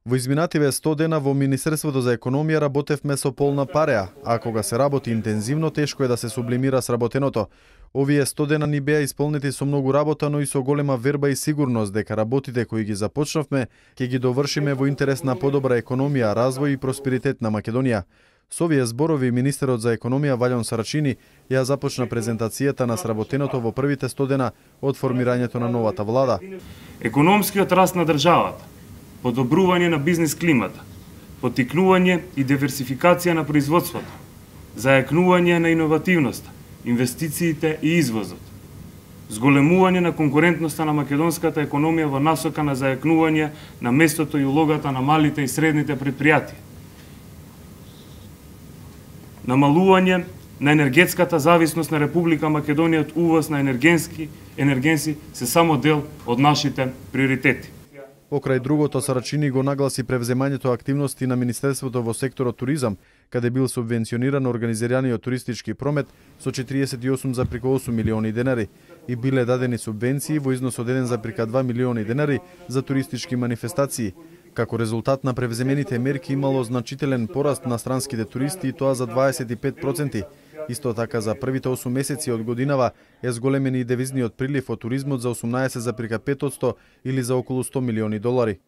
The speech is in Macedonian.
Во изминативе 100 дена во Министерството за економија работевме со полна пареа, а кога се работи интензивно, тешко е да се сублимира сработеното. Овие 100 дена ни беа исполнети со многу работа, но и со голема верба и сигурност дека работите кои ги започнавме ќе ги довршиме во интерес на подобра економија, развој и просперитет на Македонија. Со овие зборови министерот за економија Валјон Сарачини ја започна презентацијата на сработеното во првите 100 дена од формирањето на новата влада. Економскиот раст на државата, подобрување на бизнес климата, поттикнување и диверсификација на производството, зајакнување на иновативноста, инвестициите и извозот, зголемување на конкурентноста на македонската економија во насока на зајакнување на местото и улогата на малите и средните предпријатија, намалување на енергетската зависност на Република Македонија од увоз на енергенси се само дел од нашите приоритети. Покрај другото, Сарачини го нагласи превземањето активности на Министерството во секторот туризам, каде бил субвенциониран организираниот туристички промет со 48,8 милиони денари и биле дадени субвенции во износ од 1,2 милиони денари за туристички манифестации. Како резултат на превземените мерки имало значителен пораст на странските туристи и тоа за 25%. Исто така за првите 8 месеци од годинава е зголемен и девизниот прилив од туризмот за 18,5% или за околу 100 милиони долари.